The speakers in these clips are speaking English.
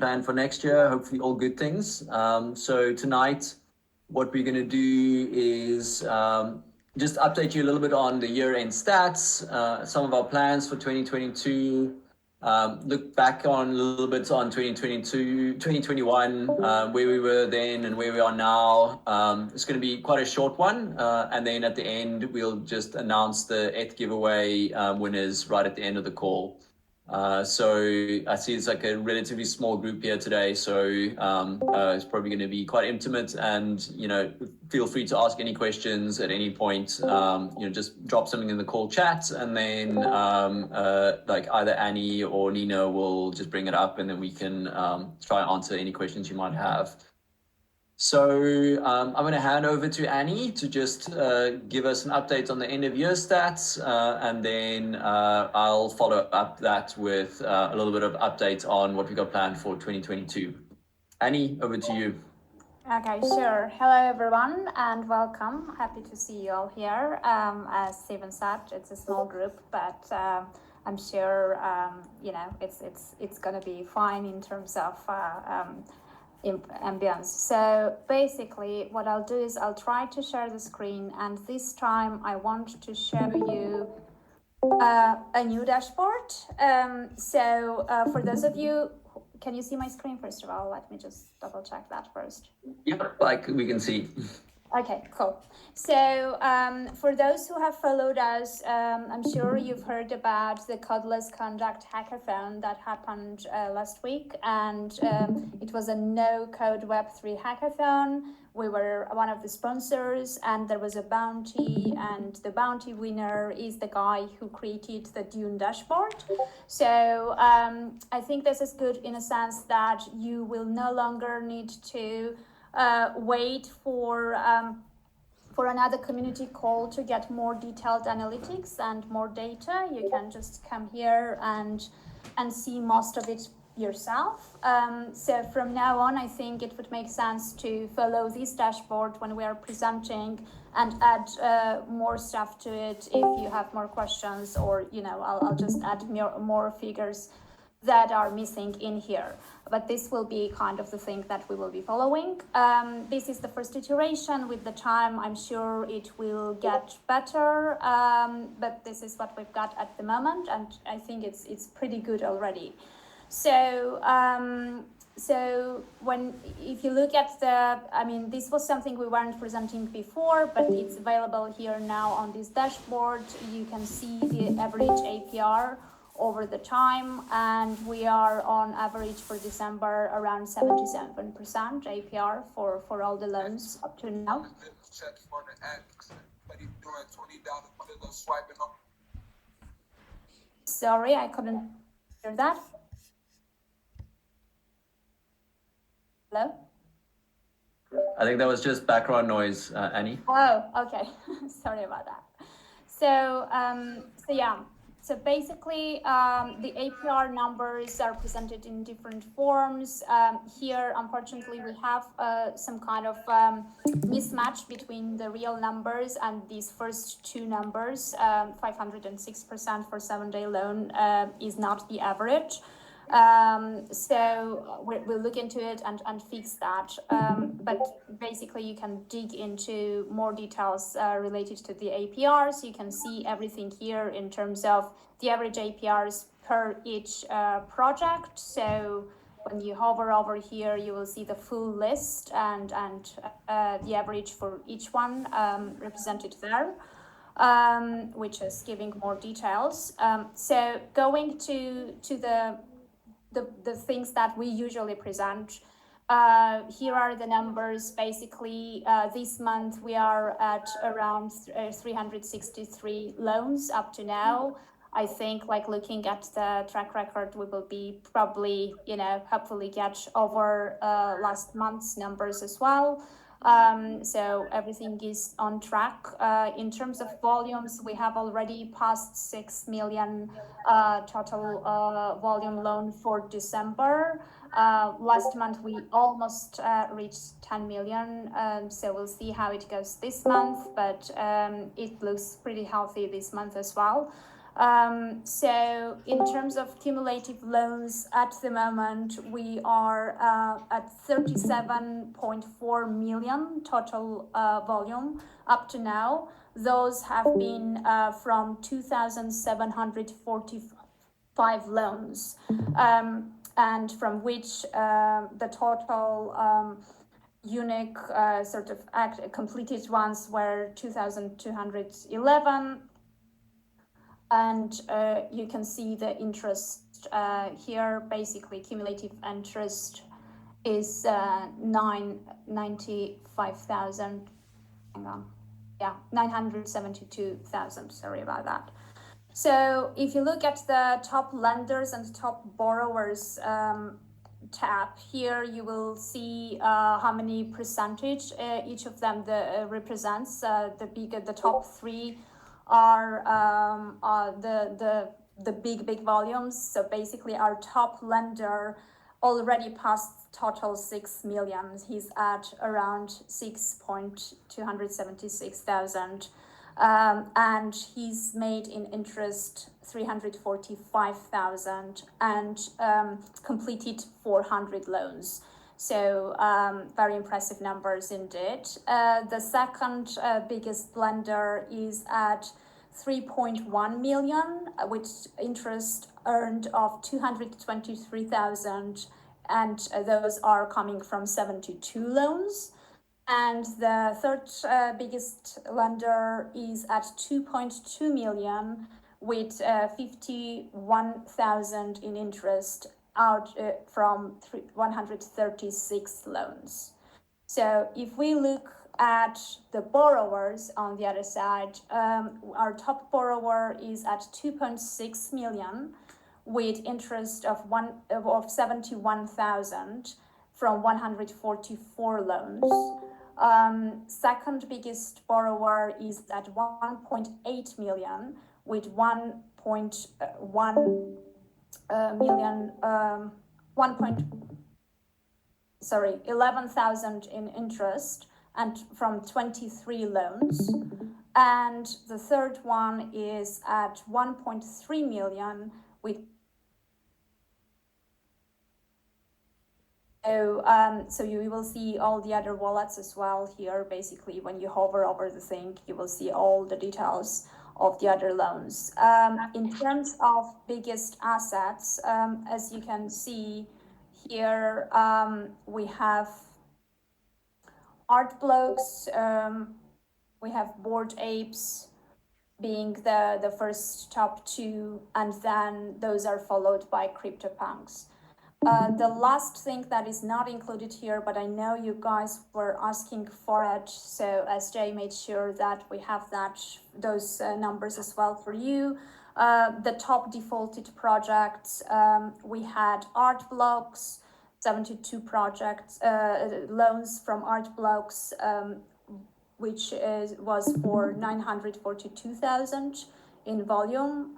planned for next year. Hopefully all good things. So tonight, what we're going to do is just update you a little bit on the year-end stats, some of our plans for 2022, look back on a little bit on 2021, where we were then and where we are now. It's going to be quite a short one. And then at the end, we'll just announce the ETH giveaway winners right at the end of the call. So I see it's like a relatively small group here today, so it's probably going to be quite intimate, and feel free to ask any questions at any point. Just drop something in the call chat, and then like either Annie or Nina will just bring it up, and then we can try and answer any questions you might have. So I'm going to hand over to Annie to just give us an update on the end of year stats, and then I'll follow up that with a little bit of update on what we got planned for 2022. Annie, over to you. Okay, sure. Hello, everyone, and welcome. Happy to see you all here. As Steven said, it's a small group, but I'm sure it's going to be fine in terms of ambience. So basically what I'll do is I'll try to share the screen, and this time I want to show you a new dashboard. For those of you, can you see my screen first of all? Let me just double check that first. Yeah, like we can see. Okay, cool. So for those who have followed us, I'm sure you've heard about the Codeless Conduct hackathon that happened last week, and it was a no-code Web3 hackathon. We were one of the sponsors, and there was a bounty, and the bounty winner is the guy who created the Dune dashboard. So I think this is good in a sense that you will no longer need to wait for another community call to get more detailed analytics and more data. You can just come here and see most of it yourself. So from now on, I think it would make sense to follow this dashboard when we are presenting and add more stuff to it if you have more questions, or I'll just add more figures that are missing in here. But this will be kind of the thing that we will be following. This is the first iteration. With the time, I'm sure it will get better, but this is what we've got at the moment, and I think it's pretty good already. So if you look at this was something we weren't presenting before, but it's available here now on this dashboard. You can see the average APR over the time, and we are on average for December around 77% APR for all the loans up to now. Sorry, I couldn't hear that. Hello? I think that was just background noise, Annie. Oh, okay. Sorry about that. So yeah. So basically, the APR numbers are presented in different forms. Here, unfortunately, we have some kind of mismatch between the real numbers and these first two numbers. 506% for 7-day loan is not the average. So we'll look into it and fix that. But basically, you can dig into more details related to the APRs. You can see everything here in terms of the average APRs per each project. So when you hover over here, you will see the full list and the average for each one represented there. Which is giving more details. So going to the things that we usually present. Here are the numbers. Basically, this month we are at around 363 loans up to now. I think, like, looking at the track record, we will be probably, hopefully get over last month's numbers as well. So everything is on track. In terms of volumes, we have already passed 6 million total volume loan for December. Last month we almost reached 10 million, so we'll see how it goes this month, but it looks pretty healthy this month as well. So in terms of cumulative loans at the moment, we are at 37.4 million total volume up to now. Those have been from 2,745 loans, and from which the total unique completed ones were 2,211. And you can see the interest here. Basically, cumulative interest is 995,000. Hang on, yeah, 972,000. Sorry about that. So if you look at the top lenders and top borrowers tab here, you will see how many percentage each of them represents. The top three are the big volumes. So basically, our top lender already passed total 6 million. He's at around 6,276,000. And he's made in interest 345,000 and completed 400 loans. So very impressive numbers indeed. The second biggest lender is at 3.1 million, with interest earned of 223,000, and those are coming from 72 loans. And the third biggest lender is at 2.2 million with 51,000 in interest out from 136 loans. So if we look at the borrowers on the other side, our top borrower is at 2.6 million with interest of 71,000 from 144 loans. Second biggest borrower is at 1.8 million with 1.1 million, 11,000 in interest and from 23 loans. And the third one is at 1.3 million with So you will see all the other wallets as well here. Basically, when you hover over the thing, you will see all the details of the other loans. In terms of biggest assets, as you can see here, we have art blocks, we have Bored Apes being the first top two, and then those are followed by CryptoPunks. The last thing that is not included here, but I know you guys were asking for it, so SJ made sure that we have those numbers as well for you. The top defaulted projects, we had Art Blocks, 72 projects, loans from Art Blocks, which was for 942,000 in volume.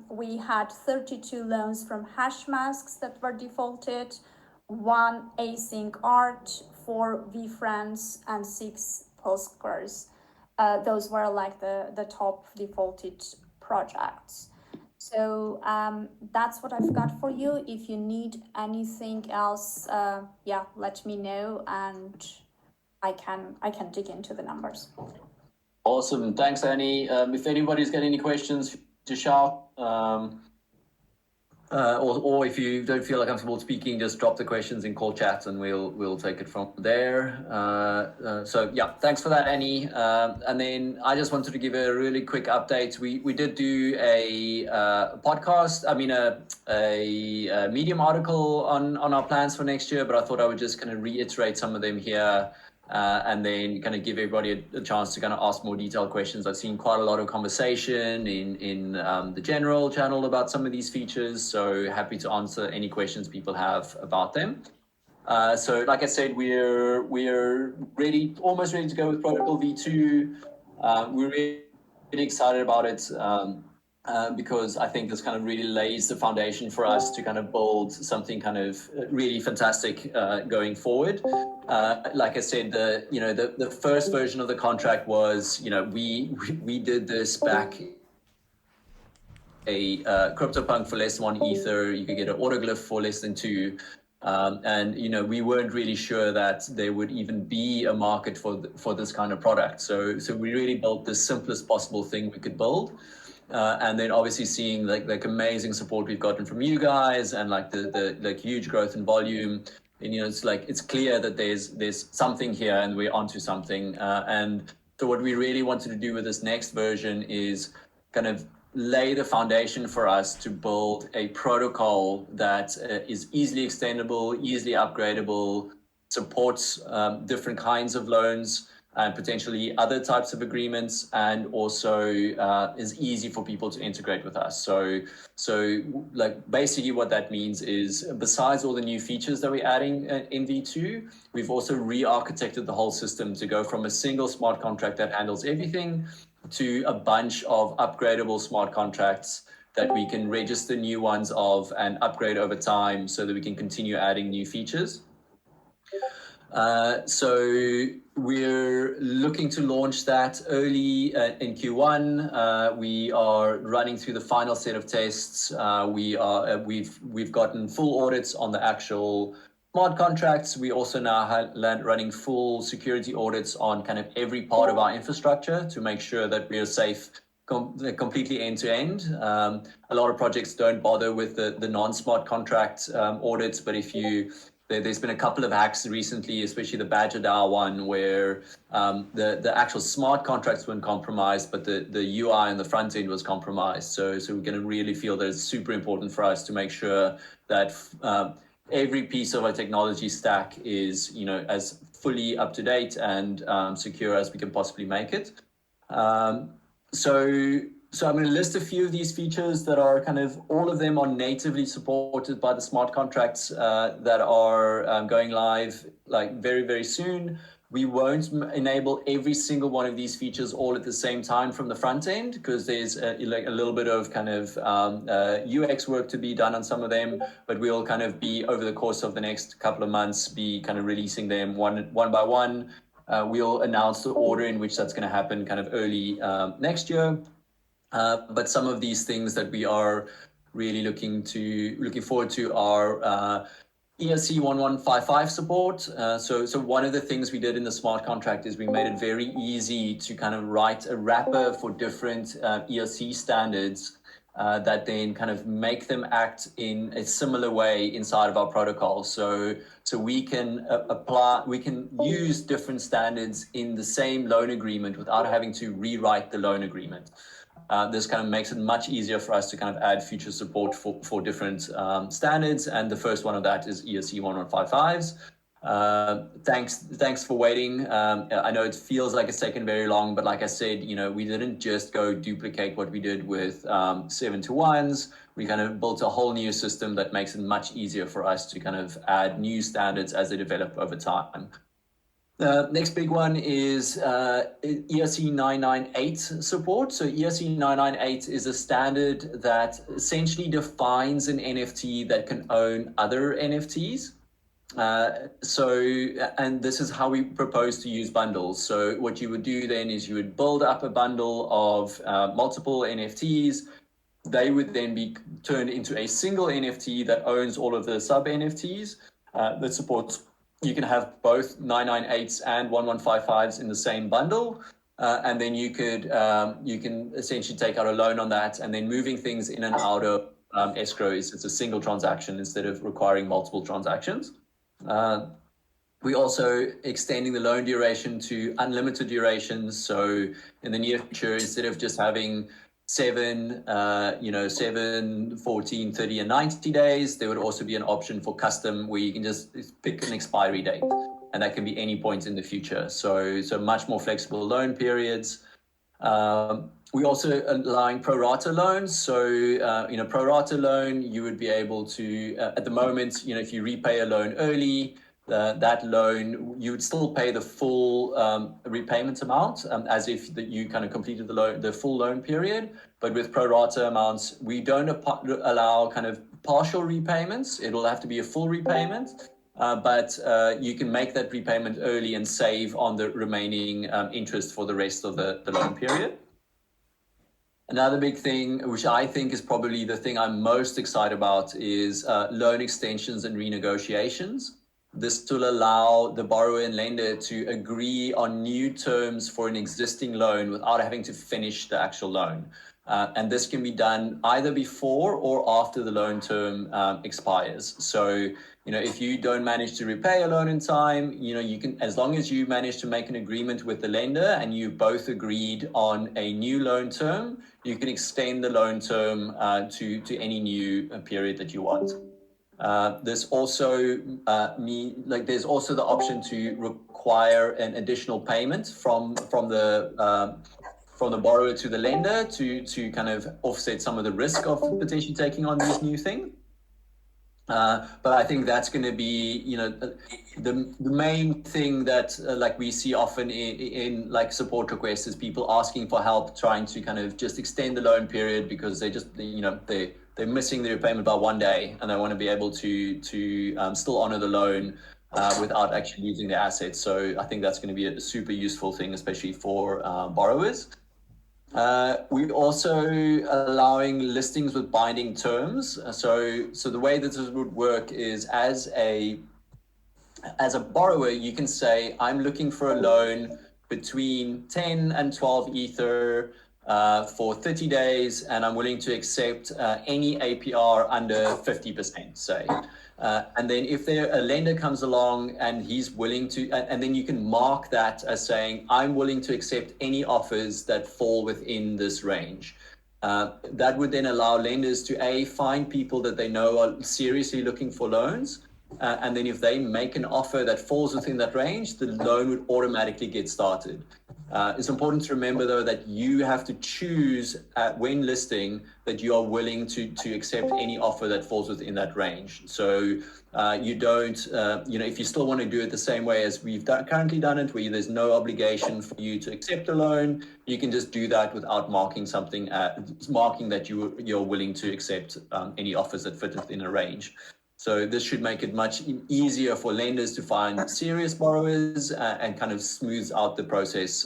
We had 32 loans from Hashmasks that were defaulted, 1 async art, 4 vFriends, and 6 Postgres. Those were like the top defaulted projects. So that's what I've got for you. If you need anything else, let me know, and I can dig into the numbers. Awesome. Thanks, Annie. If anybody's got any questions, to shout. Or if you don't feel like comfortable speaking, just drop the questions in call chat and we'll take it from there. So yeah, thanks for that, Annie. And then I just wanted to give a really quick update. We did do a podcast, a Medium article on our plans for next year, but I thought I would just kind of reiterate some of them here. And then kind of give everybody a chance to kind of ask more detailed questions. I've seen quite a lot of conversation in the general channel about some of these features, so happy to answer any questions people have about them. So like I said, we're almost ready to go with Protocol V2. We're really excited about it. Because I think this kind of really lays the foundation for us to kind of build something kind of really fantastic going forward. Like I said, the first version of the contract was, we did this back a CryptoPunk for less than 1 Ether. You could get an autoglyph for less than 2. And we weren't really sure that there would even be a market for this kind of product. So we really built the simplest possible thing we could build. And then obviously seeing like amazing support we've gotten from you guys, and like the like huge growth in volume. And it's clear that there's something here, and we're onto something. And so what we really wanted to do with this next version is kind of lay the foundation for us to build a protocol that is easily extendable, easily upgradable, supports different kinds of loans and potentially other types of agreements, and also is easy for people to integrate with us. So like basically what that means is, besides all the new features that we're adding in V2, we've also re-architected the whole system to go from a single smart contract that handles everything to a bunch of upgradable smart contracts that we can register new ones of and upgrade over time so that we can continue adding new features. So we're looking to launch that early in Q1. We are running through the final set of tests. We've gotten full audits on the actual smart contracts. We also now running full security audits on kind of every part of our infrastructure to make sure that we are safe completely end to end. A lot of projects don't bother with the non-smart contract audits, but there's been a couple of hacks recently, especially the Badger DAO one, where the actual smart contracts weren't compromised, but the UI on the front end was compromised. So we're going to really feel that it's super important for us to make sure that every piece of our technology stack is, as fully up to date and secure as we can possibly make it. So I'm going to list a few of these features that are kind of, all of them are natively supported by the smart contracts that are going live like very, very soon. We won't enable every single one of these features all at the same time from the front end, because there's a little bit of kind of UX work to be done on some of them, but we'll kind of be, over the course of the next couple of months, be kind of releasing them one by one. We'll announce the order in which that's going to happen kind of early next year. But some of these things that we are really looking forward to are ERC 1155 support. So one of the things we did in the smart contract is we made it very easy to kind of write a wrapper for different ERC standards that then kind of make them act in a similar way inside of our protocol. So we can we can use different standards in the same loan agreement without having to rewrite the loan agreement. This kind of makes it much easier for us to kind of add future support for different standards. And the first one of that is ERC 1155s. Thanks for waiting. I know it feels like it's taken very long, but like I said, we didn't just go duplicate what we did with 721s. We kind of built a whole new system that makes it much easier for us to kind of add new standards as they develop over time. The next big one is ERC 998 support. So ERC 998 is a standard that essentially defines an NFT that can own other NFTs. And this is how we propose to use bundles. So what you would do then is you would build up a bundle of multiple NFTs. They would then be turned into a single NFT that owns all of the sub NFTs that supports. You can have both 998s and 1155s in the same bundle. And then you can essentially take out a loan on that, and then moving things in and out of escrow it's a single transaction instead of requiring multiple transactions. We also extending the loan duration to unlimited durations. So in the near future, instead of just having 7, 14, 30, and 90 days, there would also be an option for custom where you can just pick an expiry date, and that can be any point in the future. So much more flexible loan periods. We also allowing pro rata loans. So, pro rata loan, you would be able to, at the moment, if you repay a loan early, that loan, you would still pay the full repayment amount as if you kind of completed the full loan period. But with pro rata amounts, we don't allow kind of partial repayments. It'll have to be a full repayment. But you can make that repayment early and save on the remaining interest for the rest of the loan period. Another big thing, which I think is probably the thing I'm most excited about, is loan extensions and renegotiations. This will allow the borrower and lender to agree on new terms for an existing loan without having to finish the actual loan. And this can be done either before or after the loan term expires. So, if you don't manage to repay a loan in time, you can, as long as you manage to make an agreement with the lender and you both agreed on a new loan term, you can extend the loan term to any new period that you want. There's also there's also the option to require an additional payment from the borrower to the lender to kind of offset some of the risk of potentially taking on these new things. But I think that's going to be, the main thing that like we see often in like support requests is people asking for help, trying to kind of just extend the loan period because they just, they're missing the repayment by one day and they want to be able to still honor the loan without actually losing their assets. So I think that's going to be a super useful thing, especially for borrowers. We're also allowing listings with binding terms. So the way that this would work is as a borrower, you can say, I'm looking for a loan between 10 and 12 Ether for 30 days, and I'm willing to accept any APR under 50%, say. And then if a lender comes along and he's willing to, and then you can mark that as saying, I'm willing to accept any offers that fall within this range. That would then allow lenders to find people that they know are seriously looking for loans. And then if they make an offer that falls within that range, the loan would automatically get started. It's important to remember, though, that you have to choose when listing that you are willing to accept any offer that falls within that range. So you don't, if you still want to do it the same way as we've currently done it, where there's no obligation for you to accept a loan, you can just do that without marking something, marking that you're willing to accept any offers that fit within a range. So this should make it much easier for lenders to find serious borrowers and kind of smooths out the process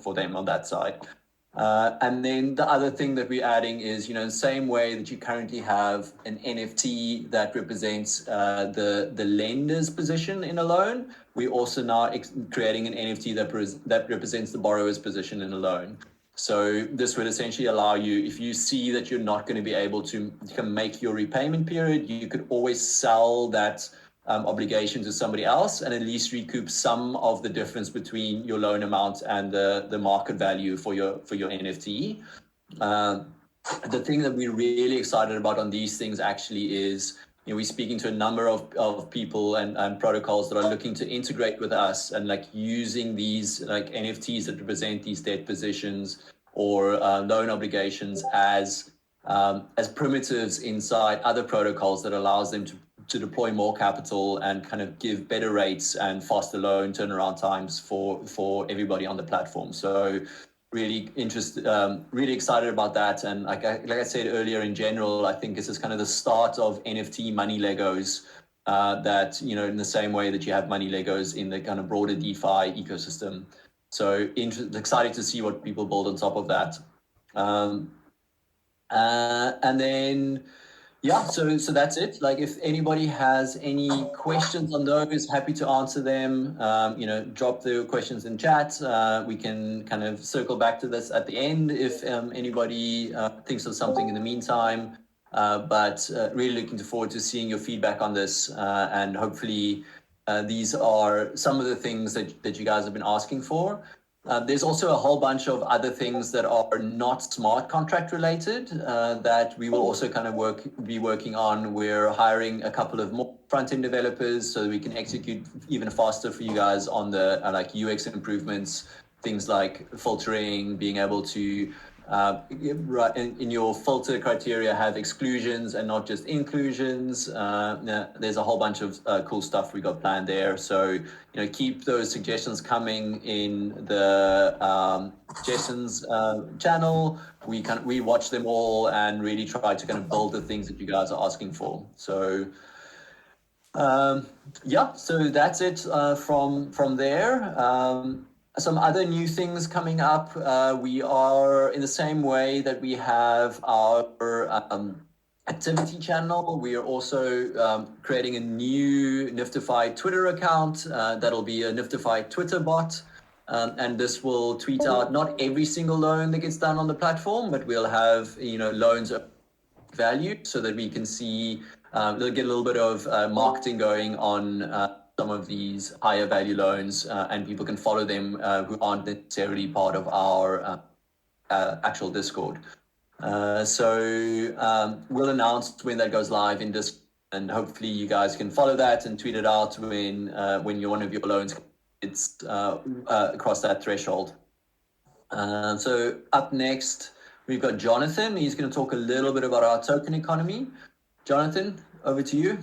for them on that side. And then the other thing that we're adding is, the same way that you currently have an NFT that represents the lender's position in a loan, we're also now creating an NFT that represents the borrower's position in a loan. So this would essentially allow you, if you see that you're not going to be able to make your repayment period, you could always sell that obligation to somebody else and at least recoup some of the difference between your loan amount and the market value for your NFT. The thing that we're really excited about on these things actually is, we're speaking to a number of people and protocols that are looking to integrate with us and like using these like NFTs that represent these debt positions or loan obligations as primitives inside other protocols that allows them to deploy more capital and kind of give better rates and faster loan turnaround times for everybody on the platform. So really really excited about that. And like I said earlier, in general, I think this is kind of the start of NFT money Legos that, in the same way that you have money Legos in the kind of broader DeFi ecosystem. So excited to see what people build on top of that. And then, so that's it. Like, if anybody has any questions on those, happy to answer them. Drop the questions in chat. We can kind of circle back to this at the end if anybody thinks of something in the meantime. But really looking forward to seeing your feedback on this. And hopefully these are some of the things that you guys have been asking for. There's also a whole bunch of other things that are not smart contract related that we will also kind of be working on. We're hiring a couple of more front-end developers so that we can execute even faster for you guys on the like UX improvements, things like filtering, being able to in your filter criteria have exclusions and not just inclusions. There's a whole bunch of cool stuff we got planned there. So keep those suggestions coming in the suggestions channel. We watch them all and really try to kind of build the things that you guys are asking for. So so that's it from there. some other new things coming up. We are in the same way that we have our activity channel. We are also creating a new NFTfi Twitter account that'll be a NFTfi Twitter bot. And this will tweet out not every single loan that gets done on the platform, but we'll have, loans of value so that we can see, they'll get a little bit of marketing going on some of these higher value loans, and people can follow them who aren't necessarily part of our actual Discord. So we'll announce when that goes live in Discord, and hopefully you guys can follow that and tweet it out when one of your loans it's across that threshold. So up next, we've got Jonathan. He's going to talk a little bit about our token economy. Jonathan, over to you.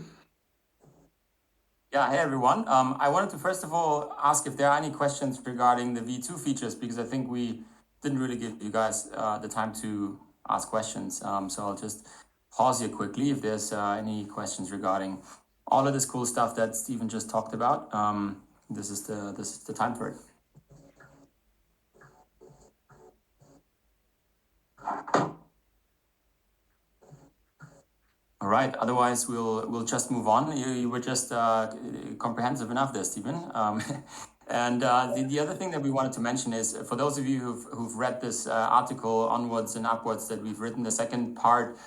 Yeah, hey everyone. I wanted to first of all ask if there are any questions regarding the V2 features, because I think we didn't really give you guys the time to ask questions. So I'll just pause here quickly if there's any questions regarding all of this cool stuff that Stephen just talked about. This is the time for it. All right. Otherwise, we'll just move on. You were just comprehensive enough there, Stephen. And the other thing that we wanted to mention is, for those of you who've read this article onwards and upwards that we've written, the second part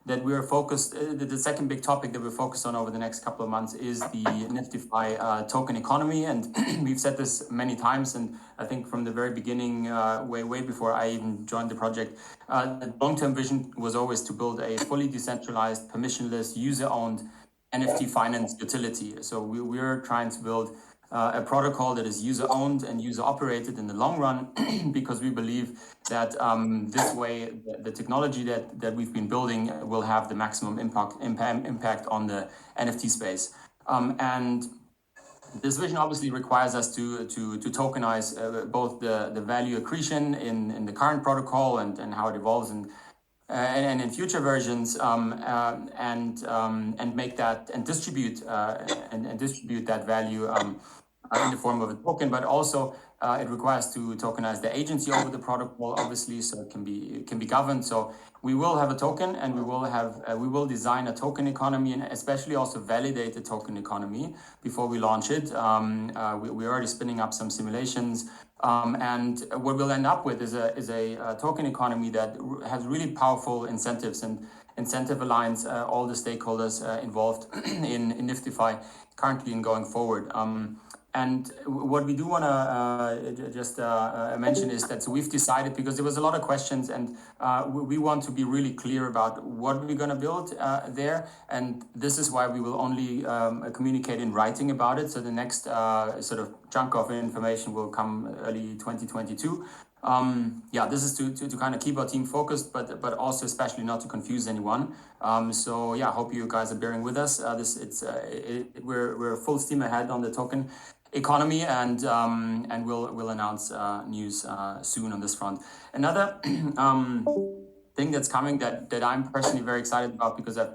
that we're focused, the second big topic that we're focused on over the next couple of months is the NFTfi token economy. And we've said this many times, and I think from the very beginning, way before I even joined the project, the long-term vision was always to build a fully decentralized, permissionless, user-owned NFT finance utility. So we're trying to build a protocol that is user-owned and user-operated in the long run, because we believe that this way the technology that we've been building will have the maximum impact on the NFT space. And this vision obviously requires us to tokenize both the value accretion in the current protocol and how it evolves and in future versions, and make that and distribute that value in the form of a token, but also it requires to tokenize the agency over the protocol, obviously, so it can be governed. So we will have a token, and we will design a token economy, and especially also validate the token economy before we launch it. We're already spinning up some simulations, and what we'll end up with is a token economy that has really powerful incentives and incentive aligns all the stakeholders involved in NFTfi currently and going forward. And what we do want to just mention is that we've decided, because there was a lot of questions, and we want to be really clear about what we're going to build there. And this is why we will only communicate in writing about it. So the next sort of chunk of information will come early 2022. This is to kind of keep our team focused, but also especially not to confuse anyone. So yeah, I hope you guys are bearing with us. We're full steam ahead on the token economy, and we'll announce news soon on this front. Another thing that's coming that I'm personally very excited about, because I've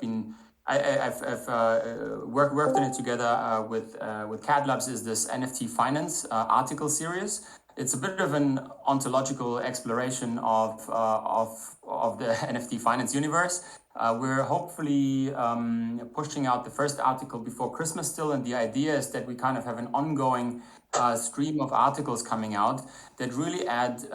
worked on it together with CAD Labs, is this NFT finance article series. It's a bit of an ontological exploration of the NFT finance universe. We're hopefully pushing out the first article before Christmas still, and the idea is that we kind of have an ongoing stream of articles coming out that really add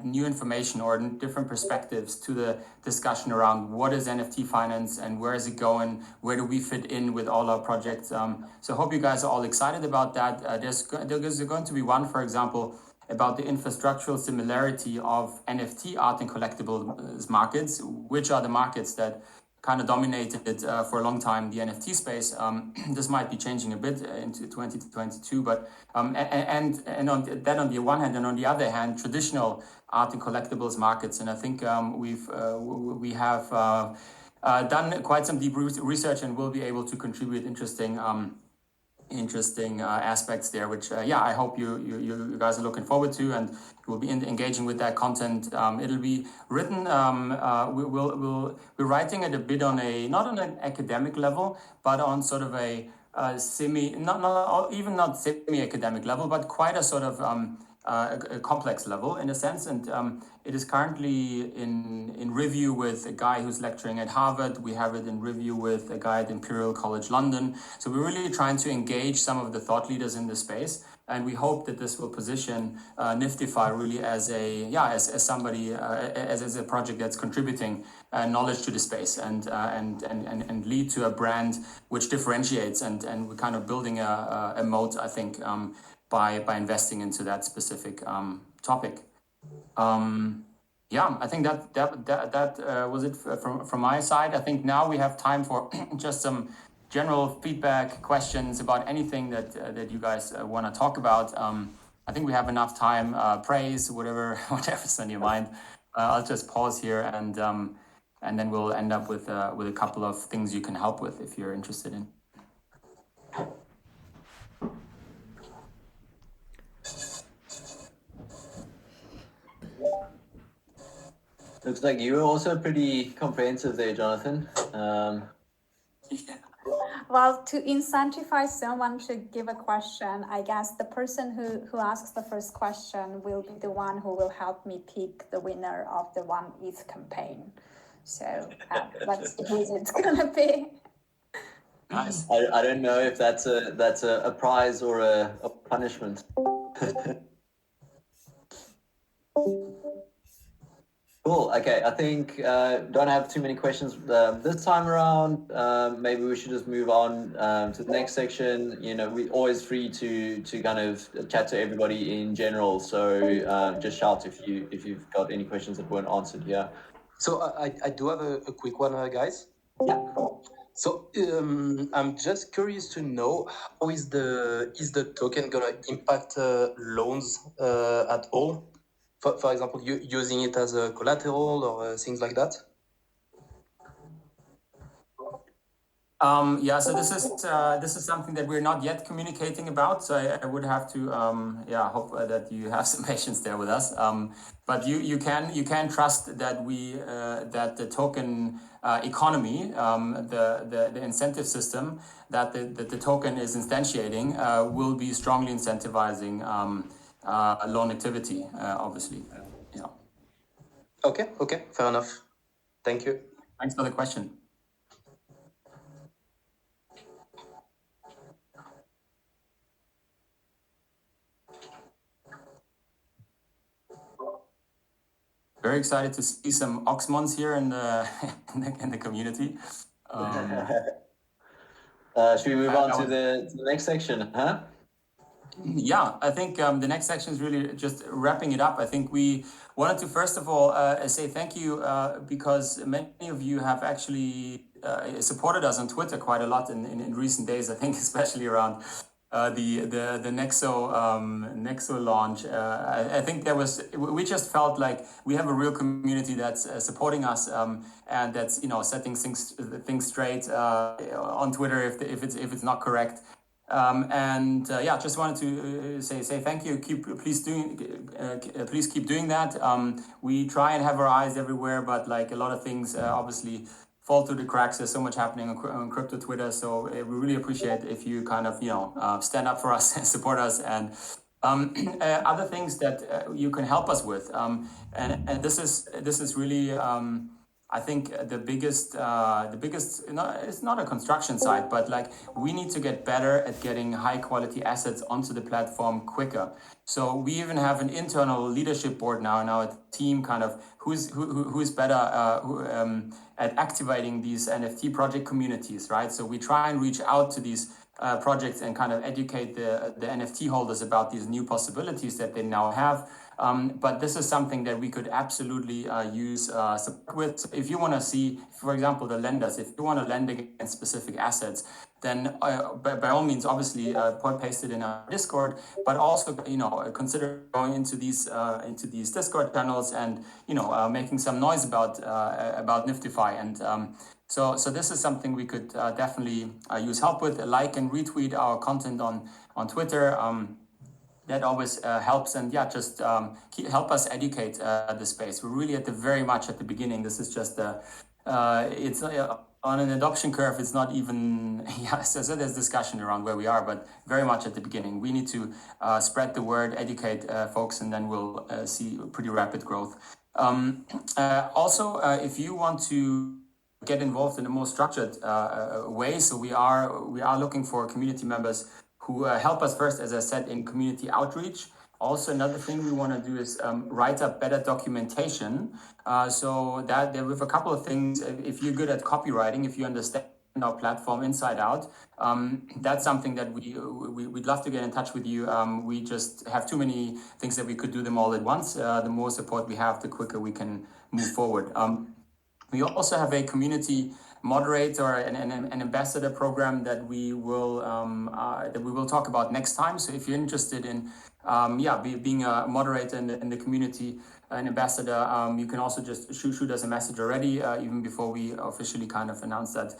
new information or different perspectives to the discussion around what is NFT finance and where is it going, where do we fit in with all our projects. So I hope you guys are all excited about that. There's going to be one, for example, about the infrastructural similarity of NFT art and collectibles markets, which are the markets that kind of dominated for a long time the NFT space. This might be changing a bit into 2022, but and on that on the one hand, and on the other hand, traditional art and collectibles markets. And I think we have done quite some deep research, and will be able to contribute interesting aspects there, which I hope you guys are looking forward to, and we'll be engaging with that content. It'll be written. We're writing it a bit on not on an academic level, but on sort of a not semi-academic level, but quite a sort of a complex level in a sense, and it is currently in review with a guy who's lecturing at Harvard. We have it in review with a guy at Imperial College London. So we're really trying to engage some of the thought leaders in the space, and we hope that this will position NFTfi really as as somebody as a project that's contributing knowledge to the space and lead to a brand which differentiates, and we're kind of building a moat, I think, by investing into that specific topic. I think that was it from my side. I think now we have time for just some general feedback, questions about anything that you guys want to talk about. I think we have enough time. Praise, whatever's on your mind. I'll just pause here, and then we'll end up with a couple of things you can help with if you're interested in. Looks like you were also pretty comprehensive there, Jonathan. Well, to incentivize someone to give a question, I guess the person who asks the first question will be the one who will help me pick the winner of the 1 ETH campaign. So let's see who it's gonna be. Nice. I don't know if that's a prize or a punishment. Cool. Okay, I think don't have too many questions this time around. Maybe we should just move on to the next section. You know, we're always free to kind of chat to everybody in general. So just shout if you've got any questions that weren't answered here. So I do have a quick one, guys. Yeah. So I'm just curious to know how is the token gonna impact loans at all? For example, using it as a collateral or things like that? So this is something that we're not yet communicating about. So I would have to hope that you have some patience there with us. But you can trust that that the token economy, the incentive system that the token is instantiating will be strongly incentivizing loan activity, obviously. Okay, fair enough. Thank you. Thanks for the question. Very excited to see some Oxmons here in the community. Should we move on to the next section, huh? Yeah, I think the next section is really just wrapping it up. I think we wanted to first of all say thank you because many of you have actually supported us on Twitter quite a lot in recent days. I think especially around the Nexo launch. I think we just felt like we have a real community that's supporting us and that's setting things straight on Twitter if it's not correct. Just wanted to say thank you. Please keep doing that. We try and have our eyes everywhere, but like a lot of things, obviously fall through the cracks. There's so much happening on crypto Twitter, so we really appreciate if you kind of stand up for us and support us and other things that you can help us with. And this is really. I think the biggest, it's not a construction site, but like we need to get better at getting high quality assets onto the platform quicker. So we even have an internal leadership board now in our team, kind of who's better at activating these NFT project communities, right? So we try and reach out to these projects and kind of educate the NFT holders about these new possibilities that they now have. But this is something that we could absolutely use support with. If you want to see, for example, the lenders, if you want to lend against specific assets, then by all means, obviously, paste it in our Discord. But also, consider going into these Discord channels and making some noise about NFTfi. And so this is something we could definitely use help with. Like and retweet our content on Twitter. That always helps, and just help us educate the space. We're really very much at the beginning. This is just it's on an adoption curve, it's not even, yeah, so there's discussion around where we are, but very much at the beginning. We need to spread the word, educate folks, and then we'll see pretty rapid growth. Also, if you want to get involved in a more structured way, so we are looking for community members who help us first, as I said, in community outreach. Also, another thing we want to do is write up better documentation. So that there with a couple of things, if you're good at copywriting, if you understand our platform inside out, that's something that we'd love to get in touch with you. We just have too many things that we could do them all at once. The more support we have, the quicker we can move forward. We also have a community moderator and an ambassador program that we will talk about next time. So if you're interested in being a moderator in the community, an ambassador, you can also just shoot us a message already, even before we officially kind of announce that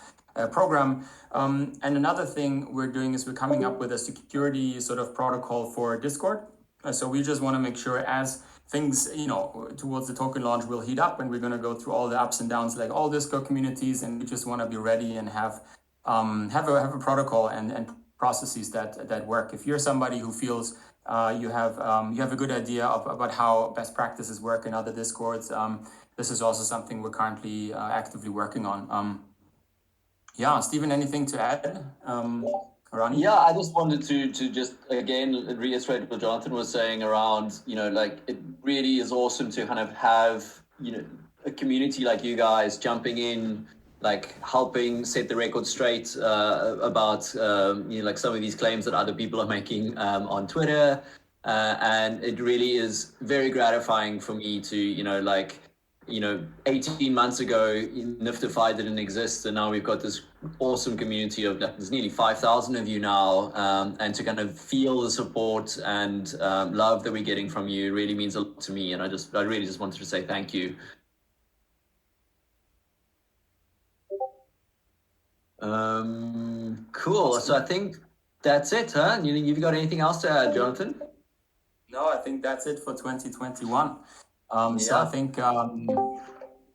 program. And another thing we're doing is we're coming up with a security sort of protocol for Discord. So we just want to make sure as things, towards the token launch will heat up, and we're going to go through all the ups and downs like all Discord communities, and we just want to be ready and have a protocol and processes that work. If you're somebody who feels you have a good idea about how best practices work in other Discords, this is also something we're currently actively working on. Stephen, anything to add? Ronnie? Yeah, I just wanted to just again reiterate what Jonathan was saying around, it really is awesome to kind of have, a community like you guys jumping in, like helping set the record straight about, like some of these claims that other people are making on Twitter. And it really is very gratifying for me to, 18 months ago, NFTfi didn't exist, and now we've got this awesome community of, there's nearly 5,000 of you now, and to kind of feel the support and love that we're getting from you really means a lot to me, and I really just wanted to say thank you. Cool. So I think that's it, huh? You've got anything else to add, Jonathan? No, I think that's it for 2021. So Yeah. I think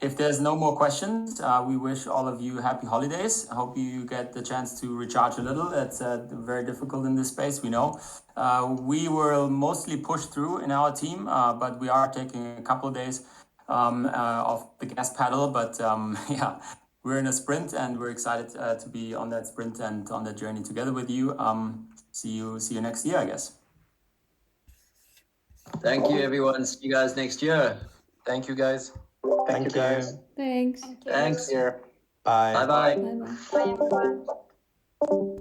if there's no more questions, we wish all of you happy holidays. I hope you get the chance to recharge a little. It's very difficult in this space, we know. We were mostly pushed through in our team, but we are taking a couple of days off the gas pedal. But we're in a sprint, and we're excited to be on that sprint and on that journey together with you. See you next year, I guess. Thank you, everyone. See you guys next year. Thank you, guys. Thank you, guys. Thanks. Thanks. Bye. Bye-bye. Bye-bye. Bye, everyone.